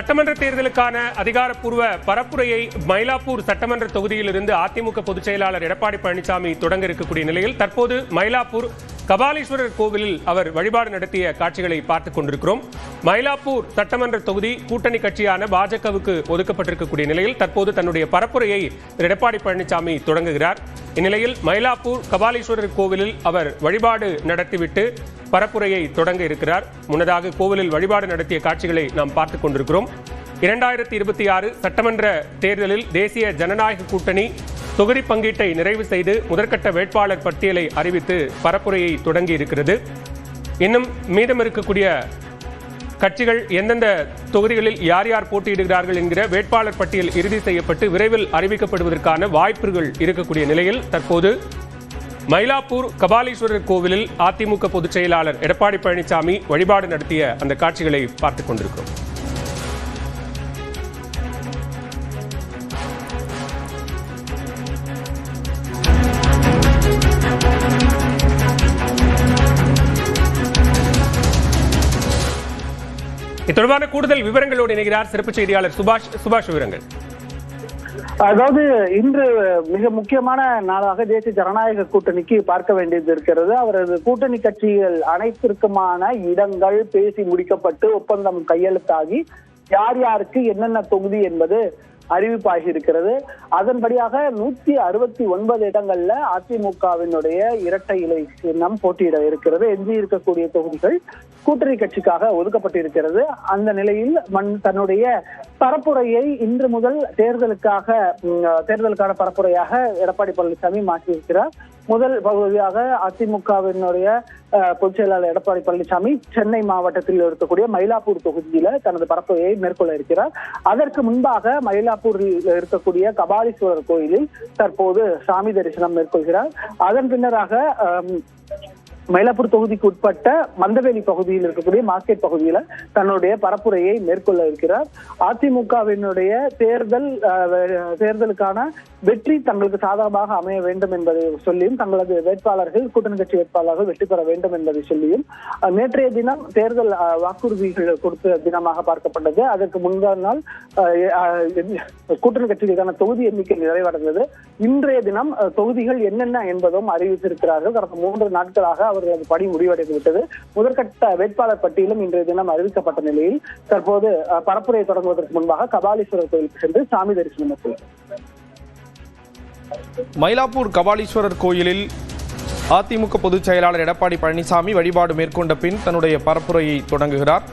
சட்டமன்ற தேர்தலுக்கான அதிகாரப்பூர்வ பரப்புரையை மயிலாப்பூர் சட்டமன்ற தொகுதியிலிருந்து அதிமுக பொதுச் செயலாளர் எடப்பாடி பழனிசாமி தொடங்க இருக்கக்கூடிய நிலையில் தற்போது மயிலாப்பூர் கபாலீஸ்வரர் கோவிலில் அவர் வழிபாடு நடத்திய காட்சிகளை பார்த்துக் கொண்டிருக்கிறோம். மயிலாப்பூர் சட்டமன்ற தொகுதி கூட்டணி கட்சியான பாஜகவுக்கு ஒதுக்கப்பட்டிருக்கக்கூடிய நிலையில் தற்போது தன்னுடைய பரப்புரையை எடப்பாடி பழனிசாமி தொடங்குகிறார். இந்நிலையில் மயிலாப்பூர் கபாலீஸ்வரர் கோவிலில் அவர் வழிபாடு நடத்திவிட்டு பரப்புரையை தொடங்க இருக்கிறார். முன்னதாக கோவிலில் வழிபாடு நடத்திய காட்சிகளை நாம் பார்த்துக் கொண்டிருக்கிறோம். 2026 சட்டமன்ற தேர்தலில் தேசிய ஜனநாயக கூட்டணி தொகுதி பங்கீட்டை நிறைவு செய்து முதற்கட்ட வேட்பாளர் பட்டியலை அறிவித்து பரப்புரையை தொடங்கி இருக்கிறது. இன்னும் மீதம் இருக்கக்கூடிய கட்சிகள் எந்தெந்த தொகுதிகளில் யார் யார் போட்டியிடுகிறார்கள் என்கிற வேட்பாளர் பட்டியல் இறுதி செய்யப்பட்டு விரைவில் அறிவிக்கப்படுவதற்கான வாய்ப்புகள் இருக்கக்கூடிய நிலையில் தற்போது மயிலாப்பூர் கபாலீஸ்வரர் கோவிலில் அதிமுக பொதுச் செயலாளர் எடப்பாடி பழனிசாமி வழிபாடு நடத்திய அந்த காட்சிகளை பார்த்துக் கொண்டிருக்கிறோம். இது தொடர்பான கூடுதல் விவரங்களோடு இணைகிறார் சிறப்பு செய்தியாளர் சுபாஷ். விவரங்கள். அதாவது இன்று மிக முக்கியமான நாளாக தேசிய ஜனநாயக கூட்டணிக்கு பார்க்க வேண்டியது இருக்கிறது. அவரது கூட்டணி கட்சிகள் அனைத்திற்குமான இடங்கள் பேசி முடிக்கப்பட்டு ஒப்பந்தம் கையெழுத்தாகி யார் யாருக்கு என்னென்ன தொகுதி என்பது அறிவிப்பாகி இருக்கிறது. அதன்படியாக 169 இடங்கள்ல அதிமுகவினுடைய இரட்டை இலை சின்னம் போட்டியிட இருக்கிறது. எஞ்சி இருக்கக்கூடிய தொகுதிகள் கூட்டணி கட்சிக்காக ஒதுக்கப்பட்டிருக்கிறது. அந்த நிலையில் தன்னுடைய பரப்புரையை இன்று முதல் தேர்தலுக்கான பரப்புரையாக எடப்பாடி பழனிசாமி மாற்றியிருக்கிறார். முதல் பகுதியாக அதிமுகவினுடைய பொதுச் செயலாளர் எடப்பாடி பழனிசாமி சென்னை மாவட்டத்தில் இருக்கக்கூடிய மயிலாப்பூர் தொகுதியில தனது பரப்புரையை மேற்கொள்ள இருக்கிறார். அதற்கு முன்பாக மயிலாப்பூரில் இருக்கக்கூடிய கபாலீஸ்வரர் கோயிலில் தற்போது சாமி தரிசனம் மேற்கொள்கிறார். அதன் பின்னராக மயிலாப்பூர் தொகுதிக்கு உட்பட்ட மந்தவேலி பகுதியில் இருக்கக்கூடிய மார்க்கெட் பகுதியில தன்னுடைய பரப்புரையை மேற்கொள்ள இருக்கிறார். அதிமுகவினுடைய தேர்தலுக்கான வெற்றி தங்களுக்கு சாதகமாக அமைய வேண்டும் என்பதை சொல்லியும் தங்களது வேட்பாளர்கள் கூட்டணி கட்சி வேட்பாளர்கள் வெற்றி பெற வேண்டும் என்பதை சொல்லியும் நேற்றைய தினம் தேர்தல் வாக்குறுதிகள் கொடுத்த தினமாக பார்க்கப்பட்டது. அதற்கு முன்பான நாள் கூட்டணி கட்சிகளுக்கான தொகுதி எண்ணிக்கை நிறைவடைந்தது. இன்றைய தினம் தொகுதிகள் என்னென்ன என்பதும் அறிவித்திருக்கிறார்கள். கடந்த 3 நாட்களாக அவர்களது பணி முடிவடைந்து விட்டது. முதற்கட்ட வேட்பாளர் பட்டியலும் இன்றைய தினம் அறிவிக்கப்பட்ட நிலையில் தற்போது பரப்புரையை தொடங்குவதற்கு முன்பாக கபாலீஸ்வரர் கோயிலுக்கு சென்று சாமி தரிசனம் மேற்கொள்கிறார். மயிலாப்பூர் கபாலீஸ்வரர் கோயிலில் அதிமுக பொதுச் செயலாளர் எடப்பாடி பழனிசாமி வழிபாடு மேற்கொண்ட பின் தன்னுடைய பரப்புரையை தொடங்குகிறார்.